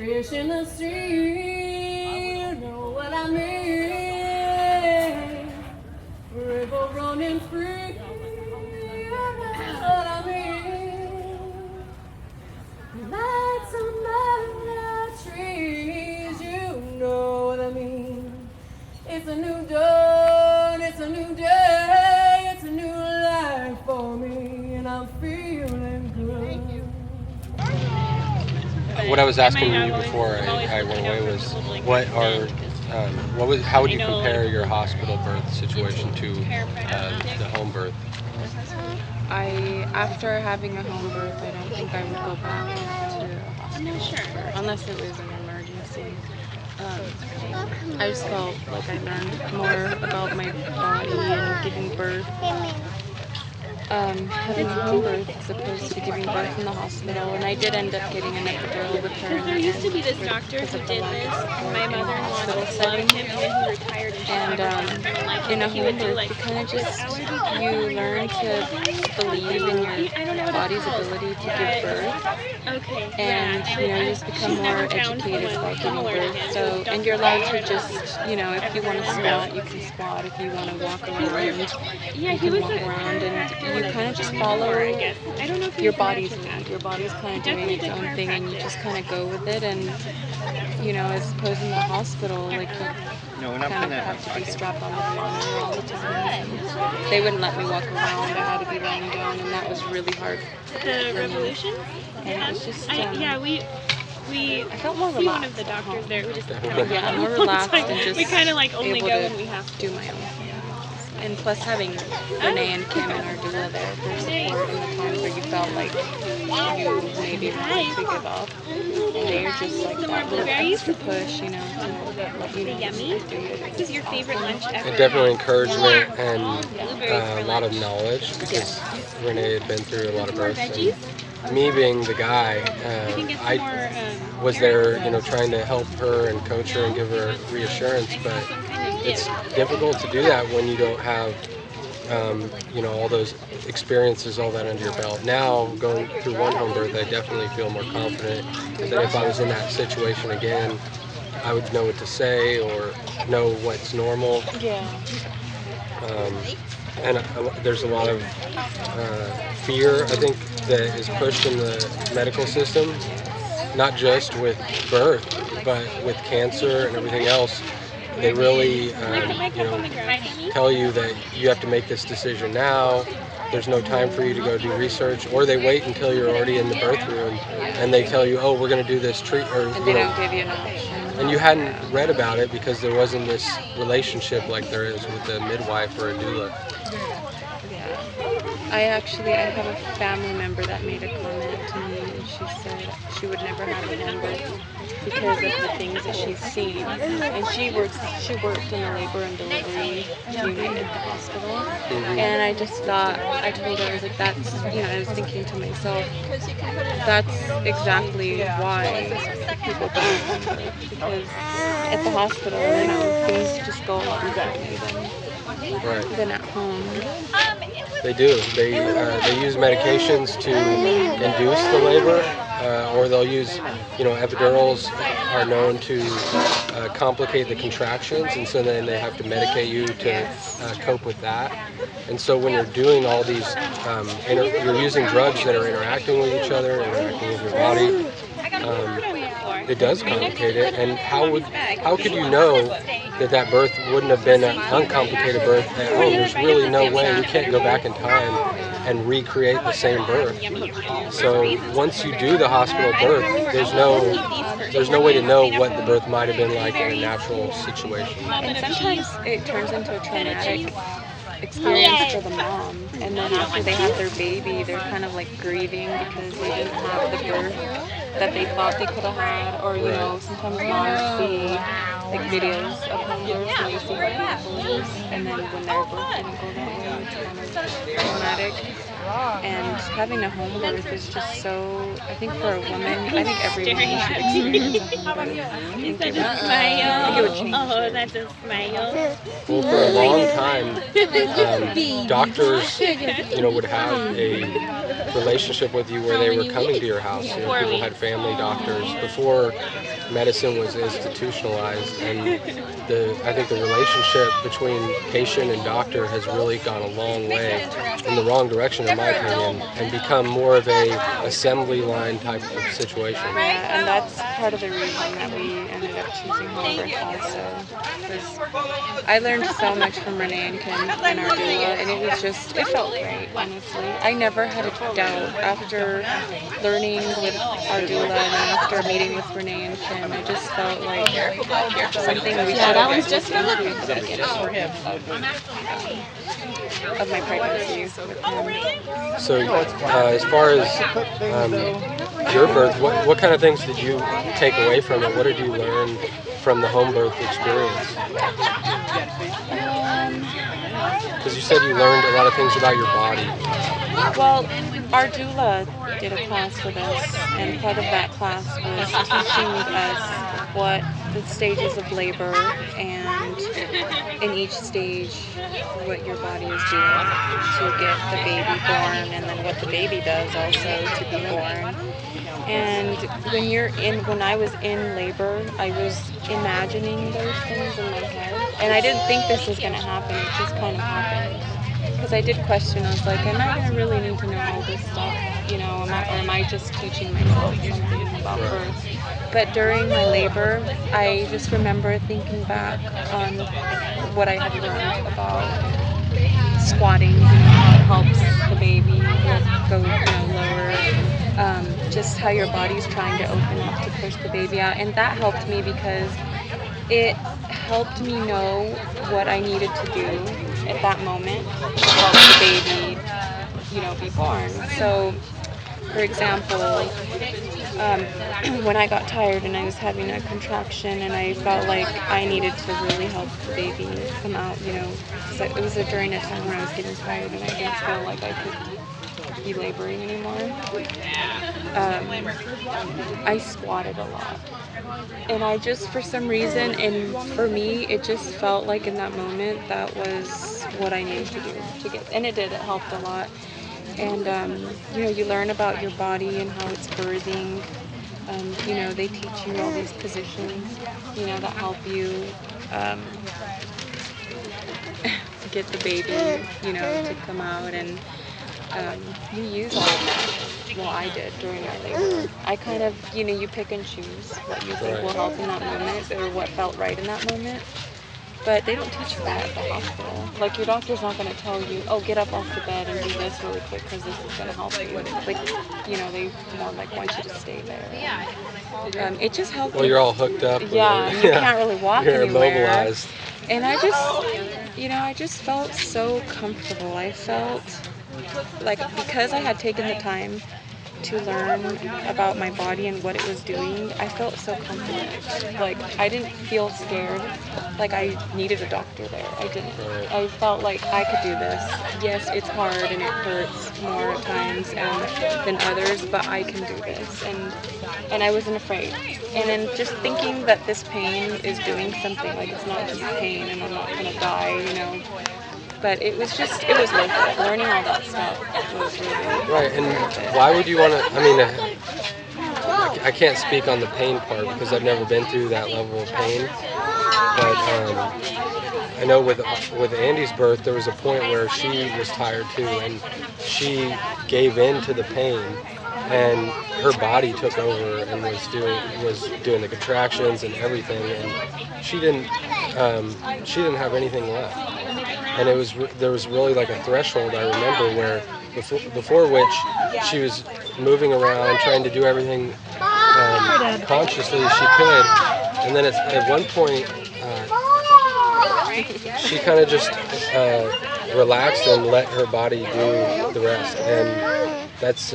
Fish in the sea, you know what I mean. River running free, you know what I mean. Lights on the trees, you know what I mean. It's a new dawn, it's a new day, it's a new life for me, and I'm feeling good. What I was asking you before I went away was, how would you compare your hospital birth situation to the home birth? After having a home birth, I don't think I would go back to a hospital birth, unless it was an emergency. I just felt like I learned more about my body and giving birth. Having a home birth as opposed to giving birth in the hospital, and I did end up getting an epidural with her. There used to be this doctor who did this. My mother-in-law loved him, and then he retired. And in a home birth, you kind of just, you learn to believe in your body's ability to give birth. Okay. And you just become more educated about giving birth. So, and you're allowed to just, if you want to squat, you can squat. If you want to walk around, you can walk around, and you kind of just follow your body's lead. Your body's kind of doing its own thing, and you just kind of go with it. And as opposed in the hospital, like you kind of have to be strapped on the monitor all the time. They wouldn't let me walk around. I had to be lying down, and that was really hard. The revolution? And it was just I felt more see relaxed. one of the doctors there. We just kind more relaxed and just we kind of like only able go to when we have to. do my own thing. And plus having Renee and Kim and our doula there for support in the times where you felt like you maybe wanted to give up. And they're just like that little extra push, to let you know. Yummy. This is your favorite lunch ever. And definitely encouragement and a lot of knowledge, because Renee had been through a lot of births. And me being the guy, I was there, trying to help her and coach her and give her reassurance, but it's difficult to do that when you don't have, all those experiences, all that under your belt. Now, going through one home birth, I definitely feel more confident that if I was in that situation again, I would know what to say or know what's normal. Yeah. And there's a lot of fear, I think, that is pushed in the medical system, not just with birth, but with cancer and everything else. They really, tell you that you have to make this decision now. There's no time for you to go do research, or they wait until you're already in the birth room and they tell you, oh, we're going to do this treatment. And they don't give you an option. And you hadn't read about it because there wasn't this relationship like there is with a midwife or a doula. I have a family member that made a comment to me, and she said she would never have a home birth because of the things that she's seen. And she worked in the labor and delivery unit at the hospital. And I just thought, I told her, I was like, that's, I was thinking to myself, that's exactly why people go home birth, because at the hospital, things just go a lot differently than at home. They do. They use medications to induce the labor, or they'll use, epidurals are known to complicate the contractions, and so then they have to medicate you to cope with that. And so when you're doing all these, you're using drugs that are interacting with each other, interacting with your body. It does complicate it, and how could you know that birth wouldn't have been an uncomplicated birth at home? There's really no way. We can't go back in time and recreate the same birth. So once you do the hospital birth, there's no way to know what the birth might have been like in a natural situation. And sometimes it turns into a traumatic experience for the mom, and then after they have their baby, they're kind of like grieving because they didn't have the birth that they thought they could have had. Or sometimes moms see like videos of home births and they see how painful it is, and then when their birth didn't go that way, it's kind of traumatic. And having a home birth is just so, I think for a woman, I think every woman should experience a home birth. Is that a smile? I think it would change. Oh, that's a smile. Well, for a long time, doctors, would have a relationship with you where they were coming to your house. You know, people had family doctors before medicine was institutionalized, and I think the relationship between patient and doctor has really gone a long way in the wrong direction, in my opinion, and become more of a assembly line type of situation. Yeah, and that's part of the reason that we ended up choosing home birth also. Because I learned so much from Renee and Kim and our doula, and it felt great, honestly. I never had a doubt after learning with our doula and after meeting with Renee and Kim. I just felt like something we should have looked into at the beginning of my pregnancy with him. So, as far as your birth, what kind of things did you take away from it? What did you learn from the home birth experience? Because you said you learned a lot of things about your body. Well, our doula did a class with us, and part of that class was teaching us what the stages of labor and in each stage what your body is doing to get the baby born, and then what the baby does also to be born. And when I was in labor, I was imagining those things in my head, and I didn't think this was going to happen. It just kind of happened. Because I did question, I was like, am I going to really need to know all this stuff, you know, or am I just teaching myself something about birth? But during my labor, I just remember thinking back on what I had learned about squatting, you know, how it helps the baby go, lower. Just how your body's trying to open up to push the baby out. And that helped me because it helped me know what I needed to do at that moment to help the baby, be born. So, for example, when I got tired and I was having a contraction and I felt like I needed to really help the baby come out, because it was during a time where I was getting tired and I didn't feel like I could be laboring anymore. I squatted a lot. And I just, for some reason, and for me, it just felt like in that moment, that was what I needed to do to get, and it did, it helped a lot. And, you learn about your body and how it's birthing. They teach you all these positions, that help you get the baby, to come out, and you use all of that. Well, I did during my labor. I kind of, you pick and choose what you think will help in that moment or what felt right in that moment. But they don't teach you that at the hospital. Like, your doctor's not going to tell you, oh, get up off the bed and do this really quick because this is going to help you. Like, they more like want you to stay there. It just helped. Well, you're all hooked up. Yeah, you can't really walk you're anywhere. Immobilized. And I just felt so comfortable. I felt like, because I had taken the time to learn about my body and what it was doing, I felt so confident. Like, I didn't feel scared, like I needed a doctor there. I didn't. Right. I felt like I could do this. Yes, it's hard and it hurts more at times than others, but I can do this. And I wasn't afraid. And then just thinking that this pain is doing something, like it's not just pain and I'm not going to die, But it was worth it. Learning all that stuff was really right. And why would you want to? I mean, I can't speak on the pain part because I've never been through that level of pain. But I know with Andy's birth, there was a point where she was tired too, and she gave in to the pain, and her body took over and was doing the contractions and everything, and she didn't have anything left. And there was really like a threshold, I remember, where before which she was moving around, trying to do everything consciously she could, and then at one point she kind of just relaxed and let her body do the rest, and that's